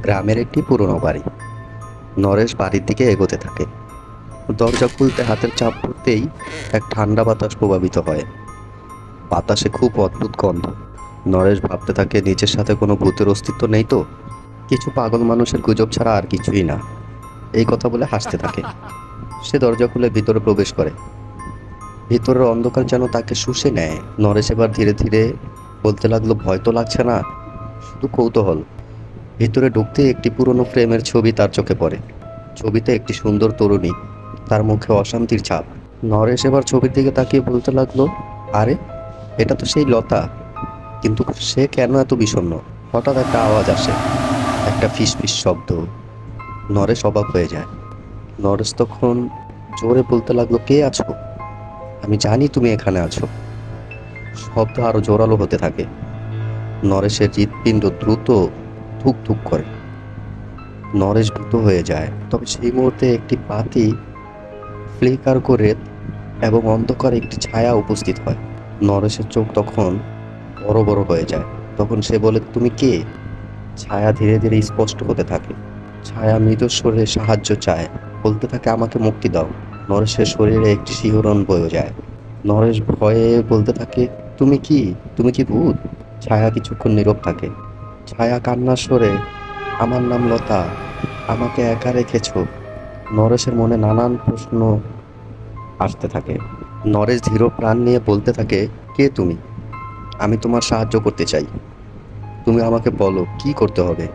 গ্রামের একটি পুরনো বাড়ি। নরেশ বাড়ির দিকে এগোতে থাকে। দরজা খুলতে হাতের চাপ পড়তেই এক ঠান্ডা বাতাস প্রভাবিত হয়। বাতাসে খুব অদ্ভুত গন্ধ। নরেশ ভাবতে থাকে নিজের সাথে কোনো ভূতের অস্তিত্ব নেই তো, কিছু পাগল মানুষের গুজব ছাড়া আর কিছুই না। এই কথা বলে হাসতে থাকে। সে দরজা খুলে ভিতরে প্রবেশ করে। ভিতরের অন্ধকার যেন তাকে শুষে নেয়। নরেশ এবার ধীরে ধীরে বলতে লাগলো, ভয় তো লাগছে না, শুধু কৌতূহল। ভিতরে ঢুকতে একটি পুরনো ফ্রেমের ছবি তার চোখে পড়ে। ছবিতে একটি সুন্দর তরুণী, তার মুখে অশান্তির ছাপ। নরেশ এবার ছবির দিকে তাকিয়ে বলতে লাগলো, আরে, এটা তো সেই লতা, কিন্তু সে কেন এত বিষণ্ণ? হঠাৎ একটা আওয়াজ আসে, একটা ফিসফিস শব্দ। নরেশ অবাক হয়ে যায়। নরেশ তখন জোরে বলতে লাগলো, কে আছো? আমি জানি তুমি এখানে আছো। শব্দ আরো জোরালো হতে থাকে। নরেশের হৃৎপিণ্ড দ্রুত ধুক ধুক করে। নরেশ ভীত হয়ে যায়। তবে সেই মুহূর্তে একটি বাতি ফ্লিকার করে এবং অন্ধকারে একটি ছায়া উপস্থিত হয়। নরেশের চোখ তখন বড় বড় হয়ে যায়। তখন সে বলে, তুমি কে? ছায়া ধীরে ধীরে স্পষ্ট হতে থাকে। ছায়া মৃদুস্বরে সাহায্য চায়, বলতে থাকে, আমাকে মুক্তি দাও। নরেশের শরীরে একটি শিহরণ বয়ে যায়। নরেশ ভয়ে বলতে থাকে, তুমি কি, তুমি কি ভূত? ছায়া কিছুক্ষণ নীরব থাকে। ছায়া কান্নার স্বরে, আমার নাম লতা, আমাকে একা রেখেছো। নরেশের মনে নানান প্রশ্ন আসতে থাকে। নরেশ ধীর প্রাণ নিয়ে বলতে থাকে, কে তুমি? আমি তোমার সাহায্য করতে চাই, তুমি আমাকে বলো কি করতে হবে।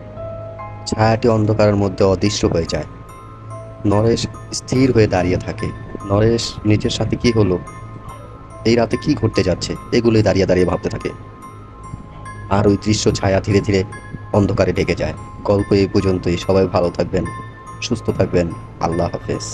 ছায়াটি অন্ধকারের মধ্যে অদৃশ্য হয়ে যায়। নরেশ স্থির হয়ে দাঁড়িয়ে থাকে। নরেশ নিজের সাথে কি হলো, এই রাতে কি ঘটতে যাচ্ছে, এগুলোই দাঁড়িয়ে দাঁড়িয়ে ভাবতে থাকে। আর ওই দৃশ্য ছায়া ধীরে ধীরে অন্ধকারে ঢেকে যায়। গল্প এই পর্যন্তই। সবাই ভালো থাকবেন, সুস্থ থাকবেন। আল্লাহ হাফেজ।